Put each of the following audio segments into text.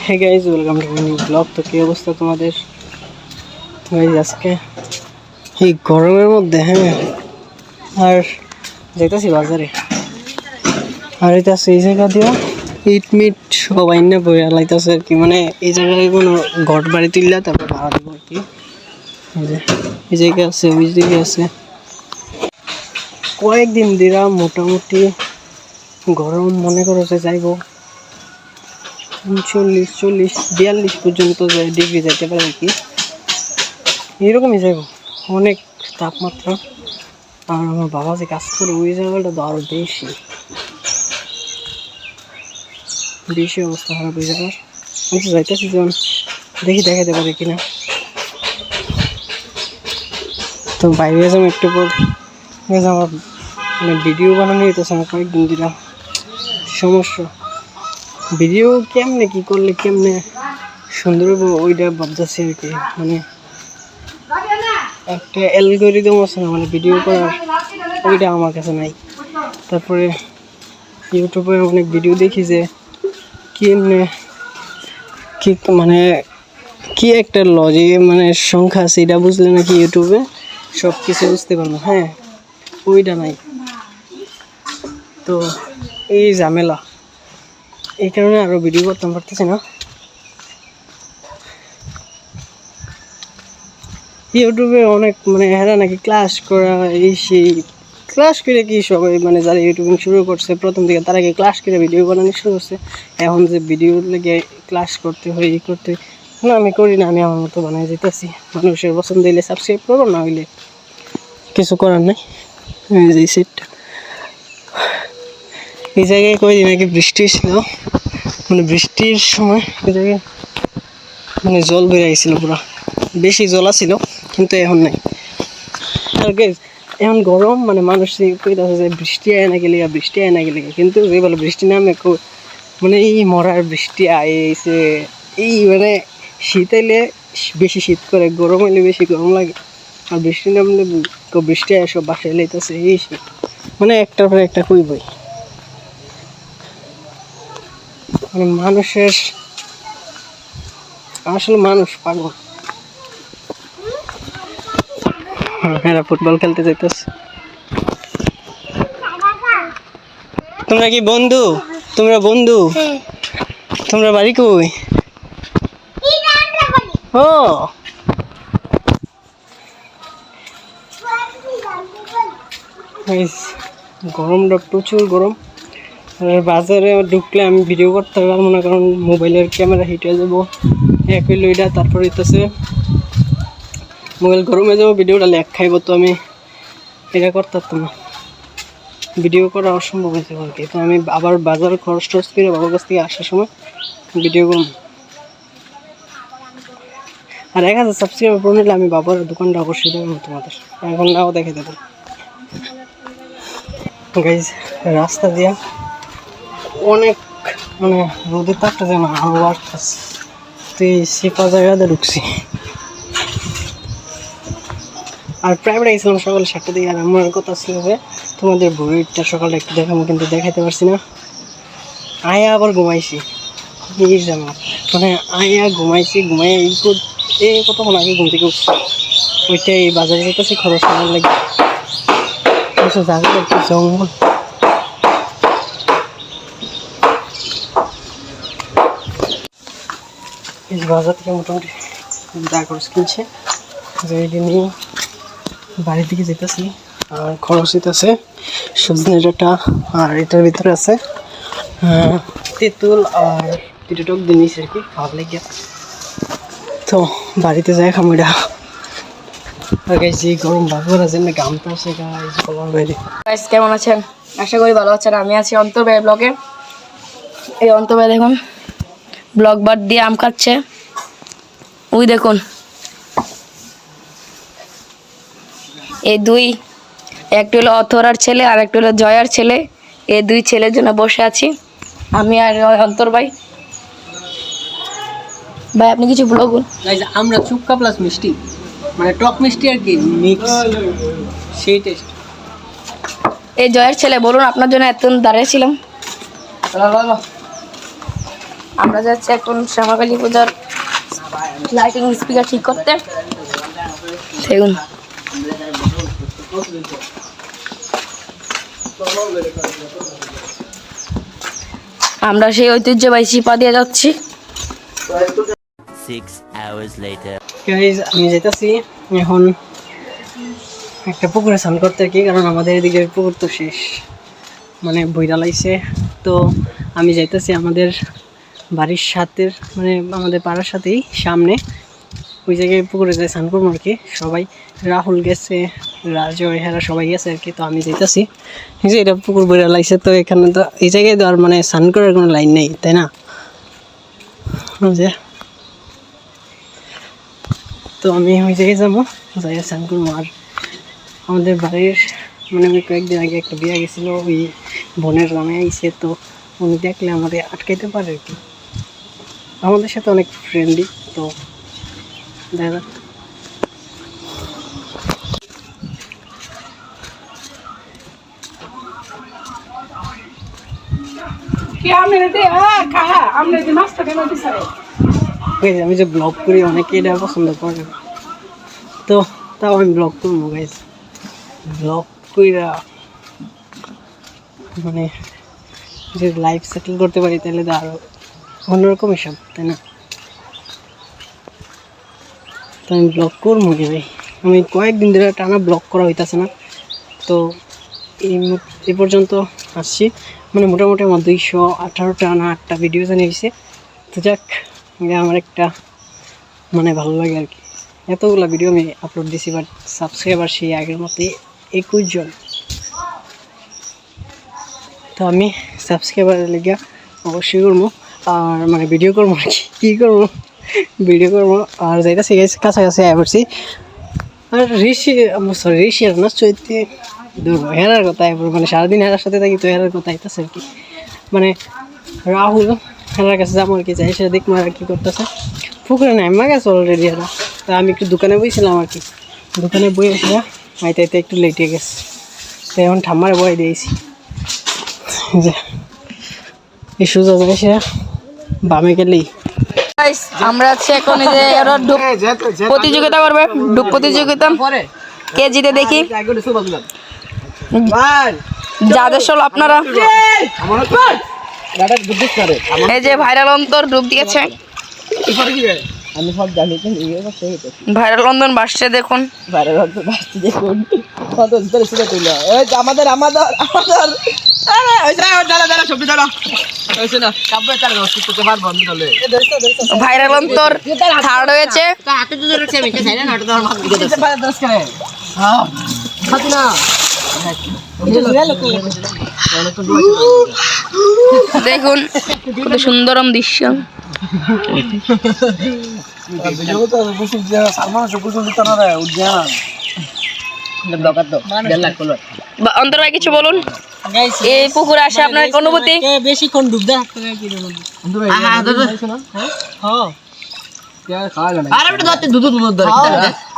Hey guys, welcome to new blog. তো কী অবস্থা তোমাদের গাইজ আজকে এই গরমের মধ্যে? আর যাইতেছি বাজারে, আর এটা এই জায়গা দিয়া ইট মিট সব আইনা বইয়া লাইতেছে আর কি। মানে এই জায়গায় কোনো ঘর বাড়ি তুললা তারপর ভাড়া দেবো আর কি। এই জায়গায় আছে, ওই দিকে আছে। কয়েকদিন দিরা মোটামুটি গরম মনে করো যে যাইব 40-42 পর্যন্ত ডিগ্রি যাইতে পারে আর কি। এরকমই যাইব, অনেক তাপমাত্রা। আর আমার বাবা যে কাজ করে ওই জায়গাটা তো আরো বেশি অবস্থা খারাপ ওই জায়গার। আমি তো যাইতেছি, যেমন দেখি দেখাতে পারে কিনা। তো বাইরে যাবো একটু পর। আমার মানে ভিডিও বানানো হইতেছে না কয়েকদিন দিলাম, সমস্যা। ভিডিও কেমনে কি করলে কেমনে সুন্দর হবে ওইটা ভাবতেছি আর কি। মানে একটা অ্যালগরিদম আছে না, মানে ভিডিও করার, ওইটা আমার কাছে নাই। তারপরে ইউটিউবে অনেক ভিডিও দেখি যে কেমনে কি মানে কি একটা লজিক মানে সংখ্যা আছে, এটা বুঝলে নাকি ইউটিউবে সব কিছু বুঝতে পারবো। ওইটা নাই। তো এই ঝামেলা, এই কারণে আরো ভিডিও করতে পারতেছি না। ইউটিউবে অনেক মানে নাকি ক্লাস করা, এই সেই ক্লাস করে কি সবাই মানে যারা ইউটিউবিং শুরু করছে প্রথম দিকে তারা কি ক্লাস করে ভিডিও বানানো শুরু করছে। এখন যে ভিডিও লেগে ক্লাস করতে হয় ই করতে, না আমি করি না, আমি আমার মতো বানাই যেতেছি। মানুষের পছন্দ হইলে সাবস্ক্রাইব করবো, না হইলে কিছু করার নাই। এই সেটটা এই জায়গায় কয়েকদিন আগে বৃষ্টি ছিল, মানে বৃষ্টির সময় এই জায়গায় মানে জল বেড়ে গেছিল, পুরা বেশি জল আছিল, কিন্তু এখন নাই। আর এখন গরম, মানে মানুষ কইতাছে যে বৃষ্টি আয় না গেলে, কিন্তু যে বলে বৃষ্টি নামে মানে এই মরার বৃষ্টি আইছে। এই মানে শীত আইলে বেশি শীত করে, গরম হইলে বেশি গরম লাগে। আর বৃষ্টি নামলে বৃষ্টি আয় সব বাসায় লাইতেছে, এই শীত মানে একটার পরে একটা কইবই। মানে মানুষের আসলে মানুষ পাগল। এরা ফুটবল খেলতে যাইতেছে। তোমরা কি বন্ধু? তোমরা বন্ধু? তোমরা বাড়ি কই? ও গরমটা প্রচুর গরম। বাজারে ঢুকলে আমি ভিডিও করতে পারবো না, কারণ মোবাইলের ক্যামেরা হিট হয়ে যাবো। এক হইলো এটা, তারপর হইতেছে মোবাইল গরম হয়ে যাবো, ভিডিওটা ল্যাগ খাইব। তো আমি এটা করতে পারতাম না, ভিডিও করা অসম্ভব হয়েছে আর কি। তো আমি আবার বাজার খরচ টরচ করে বাবার কাছ থেকে আসার সময় ভিডিও করব। আর 1000 সাবস্ক্রাইবার করে নিলে আমি বাবার দোকানটা অবশ্যই দেখাবো তোমাদের, এখন নাও দেখে দেবো। গাইজ রাস্তা দিয়া অনেক মানে রোদের তাপটা যেন আরো বাড়তেছে। তো এই সেপা জায়গাতে ঢুকছি। আর প্রাইভেট গেছিলাম সকাল 7টার দিকে। আর আমার কথা ছিল যে তোমাদের ভোরটা সকালটা একটু দেখাবো, কিন্তু দেখাতে পারছি না। আয়া আবার ঘুমাইছি, এই জামা মানে আয়া ঘুমাই এই কতক্ষণ আগে ঘুম থেকে উঠছি। ওইটাই বাজারে যেতেছি খরচ করার লাগে। জায়গাটা একটু জঙ্গল। এই বাজার থেকে মোটামুটি যা খরচ কিনছে, যে এটা নিয়ে বাড়ির দিকে যেতেছি। আর খরচ হইতেছে সজনে ডাঁটা, আর এটার ভিতরে আছে তেঁতুল আর টক জিনিস আর কি, ভালো লাগে। তো বাড়িতে যাই খামুড়া। গরম বাঘরা যেন গামটা আছে বাইরে। কেমন আছেন? আশা করি ভালো আছেন। আমি আছি অন্তর ভাই ব্লগে। এই অন্তর ভাই দেখুন ব্লগ বাদ দিয়ে আম খাচ্ছে। ওই দেখুন এই দুই, একটা হলো অথরার ছেলে আর একটা হলো জয়ার ছেলে। এই দুই ছেলের জন্য বসে আছি আমি আর অন্তর ভাই। ভাই আপনি কিছু বলুন। আমরা চুক্কা প্লাস মিষ্টি, মানে টক মিষ্টি আর কি মিক্স, সেই টেস্ট। এই জয়ের ছেলে বলুন, আপনার জন্য এতক্ষণ দাঁড়িয়েছিলাম। আমরা যাচ্ছি এখন শ্যামাকালী পূজার লাইটিং স্পিকার ঠিক করতে। দেখুন আমরা সেই ঐতিহ্যবাহী শিপা দিয়ে যাচ্ছি। 6 hours later. গাইজ আমি যেতেছি এখন একটা পুকুরে স্নান করতে আর কি, কারণ আমাদের এদিকে পুকুর তো শেষ, মানে বইরা লাইছে। তো আমি যাইতেছি আমাদের বাড়ির সাথে, মানে আমাদের পাড়ার সাথেই সামনে ওই জায়গায় পুকুরে যাই স্নান করবো আর কি। সবাই রাহুল গেছে, রাজয়, হেরা সবাই গেছে আর কি। তো আমি যাইতেছি, যে এটা পুকুর বইরা লাইছে, তো এখানে তো এই জায়গায় তো আর মানে স্নান করার কোনো লাইন নেই, তাই না? যে তো আমি ওই জায়গায় যাবো, যাই স্নান করবো। আর আমাদের বাড়ির মানে আমি কয়েকদিন আগে একটা বিয়ে গেছিলো, ওই বোনের গ্রামে আইসে, তো উনি দেখলে আমাদের আটকাইতে পারে আর কি। আমাদের সাথে অনেক ফ্রেন্ডলি, তো দেখা আমি যে ব্লগ করি অনেকে এটা পছন্দ করে, তো তাও আমি ব্লগ করবো গাইজ। ব্লগ কইরা মানে যে লাইফ সেটেল করতে পারি তাহলে তো আরো অন্যরকমই সব, তাই না? তো আমি ব্লগ করবো কি ভাই, আমি কয়েকদিন ধরে টানা ব্লগ করা হইতেছে না। তো এই পর্যন্ত আসছি, মানে মোটামুটি আমার 218টা না 8টা ভিডিও জানিয়েছে। তো যাক, আমার একটা মানে ভালো লাগে আর কি। এতগুলো ভিডিও আমি আপলোড দিছি, বাট সাবস্ক্রাইবার সেই আগের মতোই 21 জন। তো আমি সাবস্ক্রাইবারের লেগে অবশ্যই করবো, আর মানে ভিডিও করবো আর কি করবো, ভিডিও করবো। আর যাইতেছি কাছাকাছি আয় পড়ছি। আর ঋষি আর না চৈতে ধরবো হেরার কথা, মানে সারাদিন হেরার সাথে থাকি, তো হেরার কথা আইতেছে আর কি। মানে রাহুল হেরার কাছে যাবো আর কি, যাই সে দেখবো আর কি করতেছে। পুকুরে নামা গেছে অলরেডি হেরা। তা আমি একটু দোকানে বইছিলাম আর কি, দোকানে বই আসলে আইতে আইতে একটু লেটে গেছে। তো এখন ঠাম্মারে বই দিয়েছি যে এই সোজা যায় বামে গেলেই। আমরা আছি এখন এই যে ওরা ডুব প্রতিযোগিতা করবে, ডুব প্রতিযোগিতা কে জিতে দেখি। যাদের সব আপনারা এই যে ভাইরাল অন্তর ডুব দিয়েছে, আমি সব জানি তো ভাইরাল অন্তর বাসছে দেখুন, ভাইরাল অন্তর বাসছে দেখুন কত ভিতরে শুনে তুইল। এই আমাদের আমাদের আমাদের আরে ওই দাঁড়া দাঁড়া সবজি দাঁড়া হইছে না কাপড় তার রসি করতে পার বন্ধ হলে ভাইরাল অন্তর থার্ড হয়েছে। হাতে তো ধরেছে আমি চাই না ওটা তো আমার দিকে দিতে পারে 10 করে। হ্যাঁ খাতি না দেখুন কত সুন্দরম দৃশ্য। অন্তর ভাই কিছু বলুন, এই পুকুরে আসে আপনার অনুভূতি? বেশিক্ষণ ডুবদা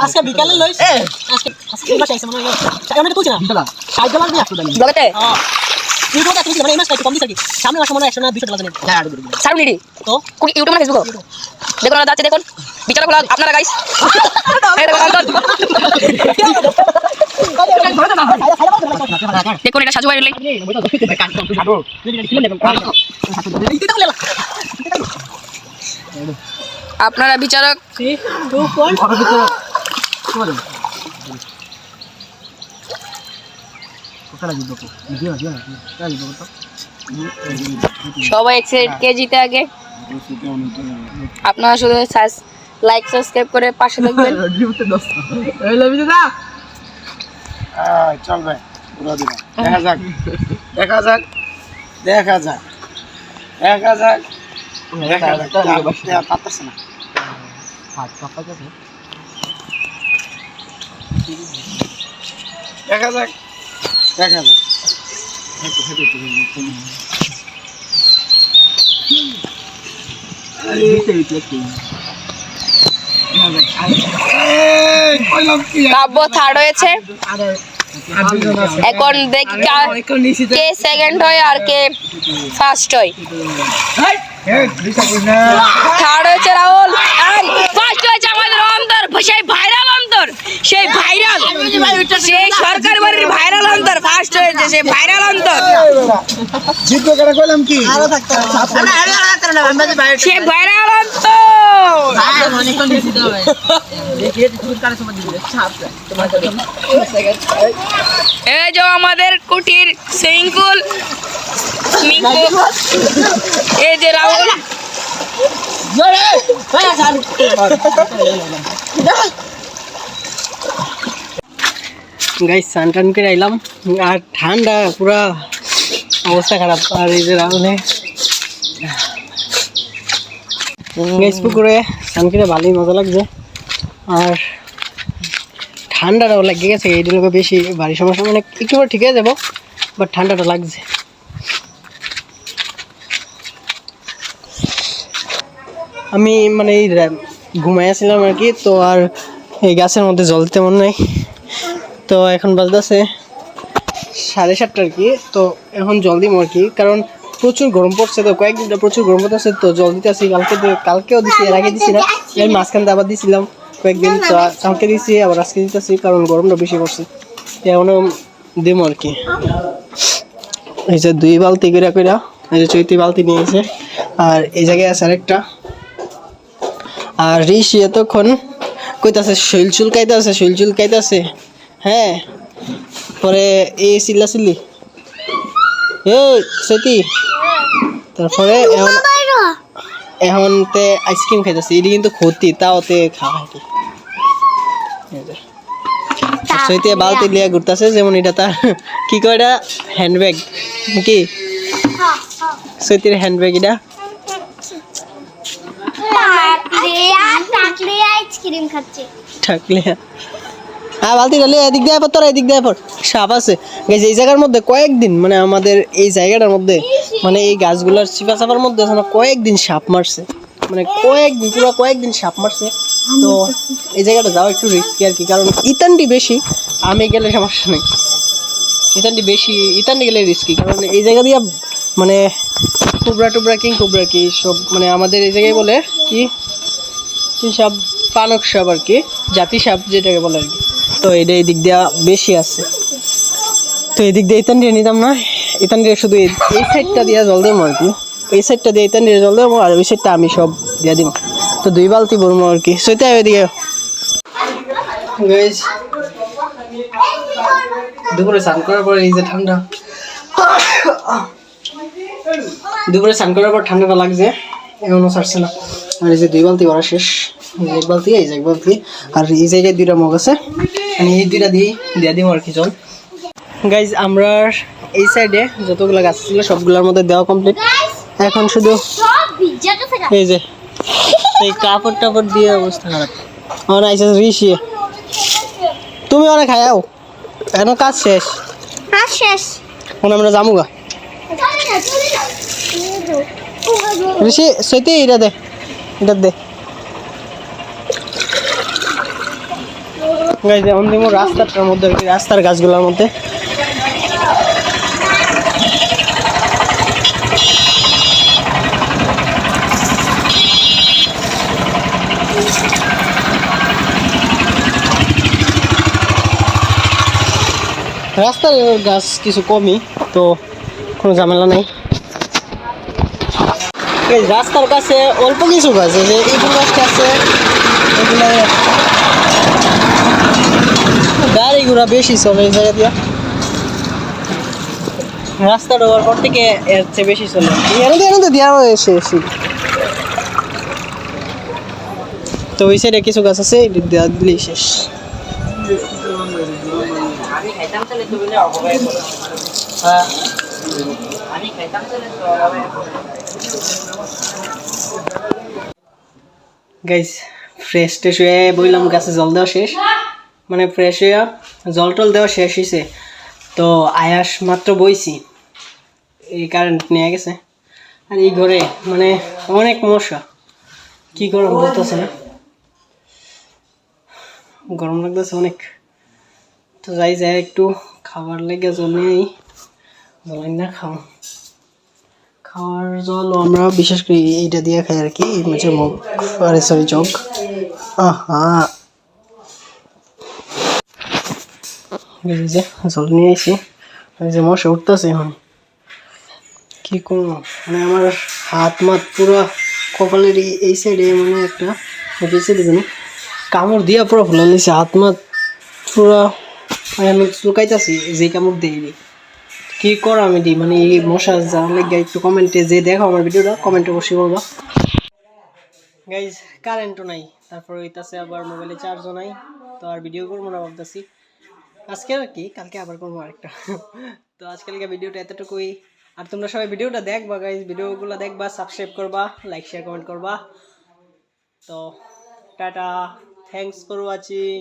আজকে বিকালে লইছে আজকে আজকে বাসাইছে মানে আমি তো কইছিলাম বিকালা 60 ডলার দিয়ে আসতো দানি ব্লগেতে তুই তো তুই মানে এই মাস কম দিছিস সামনে মাসে মনে 100 না 200 ডলার জানেন না আর দিবি সারুন নিডি তো কোন ইউটিউব না ফেসবুক দেখুন না যাচ্ছে দেখুন বিকালে খোলা আপনারা গাইস এই দেখুন অন্তর দেখুন এটা সাজু ভাই রিলেট আপনারা বিচারক। সবাই এক্সাইটেড কে জিতে আগে। আপনারা শুধু লাইক সাবস্ক্রাইব করে পাশে থাকবেন। চলবে দেখা যাক দেখা যাক দেখা যাক দেখা যাক দেখা যাক পারতেছে না দেখা যাক দেখা যাক কাব্য থার্ড হয়েছে। এখন দেখি কে সেকেন্ড হয় আর কে ফার্স্ট হয়। থার্ড হয়েছে রাহুল, ফার্স্ট হয়েছে আমাদের অন্তর, সেই ভাইরাল অন্তর, সেই ভাইরাল, সেই সরকার বাড়ির ভাইরাল অন্তর ফার্স্ট হয়েছে, সেই ভাইরাল অন্তর, সেই ভাইরাল অন্তর। এই যে আমাদের কুটির সুইমিং পুল, এই যে রাহুল, গাইস স্নান টান করে আইলাম আর ঠান্ডা পুরা অবস্থা খারাপ। আর এই যে রাহুলে গাইস পুকুরে স্নান করে ভালোই মজা লাগছে। আর ঠান্ডাটাও লাগে গেছে এই দিনকে বেশি ভারী সমস্যা, মানে একটু পর ঠিক হয়ে যাবো, বাট ঠান্ডাটা লাগছে। আমি মানে এই ঘুমাই আসছিলাম আর কি, তো আর এই গাছের মধ্যে জল তেমন নাই। তো এখন বাজতেছে 7:30 আর কি। তো এখন জল দিব আর কি, কারণ প্রচুর গরম পড়ছে, তো কয়েকদিনটা প্রচুর গরম পড়তেছে, তো জল দিতে আসি। কালকেও দিছি, এর আগে দিছি না, এর মাঝখানটা আবার দিছিলাম কয়েকদিন, তো কালকে দিছি আবার আজকে দিতেছি, কারণ গরমটা বেশি পড়ছে। এখনও দিব আর কি। এই যে 2 বালতি করে কইরা, এই যে চৈতি বালতি নিয়ে এসে, আর এই জায়গায় আছে আরেকটা। আর ঋষি এতক্ষণ কইতাছে শৈল চুলকাইতেছে, শৈল চুলকাইতেছে। হ্যাঁ, পরে এই চিল্লি এই সত্যি, তারপরে এখন তে আইসক্রিম খাইতেছে। এটি কিন্তু ক্ষতি, তাও তে খাওয়া কি সইতে বালতি লিয়া ঘুরতেছে, যেমন এটা তার কি কয়, এটা হ্যান্ডব্যাগ নাকি সইতির হ্যান্ডব্যাগ। এটা ঠাকলে বালতি ডালে এদিক দিয়ে পর, তোরা এদিক দিয়ে পর, সাপ আছে এই জায়গার মধ্যে কয়েকদিন, মানে আমাদের এই জায়গাটার মধ্যে, মানে এই গাছগুলোর চিপা চাপার মধ্যে কয়েকদিন সাপ মারছে, মানে কয়েকদিন, পুরো কয়েকদিন সাপ মারছে। তো এই জায়গাটা যাওয়া একটু রিস্কি আর কি, কারণ ইতানটি বেশি, আমি গেলে সমস্যা নেই, ইতানটি বেশি, ইতানটি গেলে রিস্কি, কারণ এই জায়গা দিয়ে মানে কুবরা টুবরা কিং কুবরা কি সব, মানে আমাদের এই জায়গায় বলে কি কি সাপ, পানক সাপ আর কি, জাতি সাপ যেটাকে বলে আর কি। তো এটা এই দিক দিয়ে বেশি আছে, তো এই দিক দিয়ে ইতান দিয়ে নিতাম না, ইতান দিয়ে শুধু এই সাইডটা দিয়ে জল দেবো আর কি, এই সাইডটা দিয়ে ইতান দিয়ে জল দেবো, আর ওই সাইডটা আমি সব দিয়ে দিব। তো 2 বালতি ভরবো আর কি। সইতে ওইদিকে দুপুরে স্নান করার পর এই যে ঠান্ডা, দুপুরে স্নান করার পর ঠান্ডাটা লাগছে, এখনো ছাড়ছে না। আর এই যে 2 বালতি ভরা শেষ, এক বালতি, এই যে 1 বালতি, আর এই জায়গায় 2টা মগ আছে, আমি এই 2টা দিয়ে দিব আর কি জল। গাইজ আমরা এই সাইডে যতগুলো গাছ ছিল সবগুলোর মধ্যে দেওয়া কমপ্লিট, এখন শুধু এই যে এই কাপড় টাপড় দিয়ে অবস্থা খারাপ। আমার আইসা ঋষি, তুমি অনেক খায়াও, এখন কাজ শেষ, এখন আমরা যামুগা। ঋষি সইতে এটা দে, এটা দে গাইজ, অন্তিম রাস্তাটার মধ্যে, রাস্তার গাছগুলোর মধ্যে। রাস্তার গাছ কিছু কমই, তো কোনো ঝামেলা নেই। এই রাস্তার কাছে অল্প কিছু গাছ আছে, এইগুলো গাছটা আছে, এগুলো গাড়ি ঘোড়া বেশি চলে এই জায়গা দিয়া, রাস্তা ঢোকার পর থেকে এর চেয়ে বেশি চলে। এনে দেওয়া হয়েছে, তো ওই সাইডে কিছু গাছ আছে, দেওয়া দিলেই শেষ। গাইস ফ্রেশ ট্রেশ হয়ে বললাম, গাছে জল দেওয়া শেষ, মানে ফ্রেশ হয়ে জল টল দেওয়া শেষ হয়েছে। তো আয়াস মাত্র বইছি, এই কারেন্ট নিয়ে গেছে, আর এই ঘরে মানে অনেক মশা, কি গরম বলতেছে না, গরম লাগতেছে অনেক। তো যাই একটু খাবার লেগে জল নিয়েই জল না খাও খাওয়ার জল আমরা বিশেষ করে এইটা দিয়ে খাই আর কি, হচ্ছে মগ, আরে সরি জগ। আহা, এই যে জল নিয়ে এসে এই যে মশা উঠতেছে এখন, কি করবো মানে আমার হাত মাত পুরো কপালের এই সাইডে মানে একটা দিয়েছে কামড় দিয়া পুরো ফুলে নিয়েছে হাত মাত পুরা, আমি চুলকাইতেছি যে কামড় দিইনি, কি কর আমি দিই মানে এই মশা জানলে একটু কমেন্টে যে দেখো আমার ভিডিওটা কমেন্টে অবশ্যই বলবা। গাইজ কারেন্টও নাই, তারপর হইতাছে আবার মোবাইলে চার্জও নাই, তো আর ভিডিও করবো না ভাবতেছি আজকে আর কি, কালকে আবার করবো আরেকটা। তো আজকালকে ভিডিওটা এতটুকুই, আর তোমরা সবাই ভিডিওটা দেখবা গাইজ, ভিডিওগুলো দেখবা, সাবস্ক্রাইব করবা, লাইক শেয়ার কমেন্ট করবা। তো টাটা, থ্যাংকস ফর ওয়াচিং।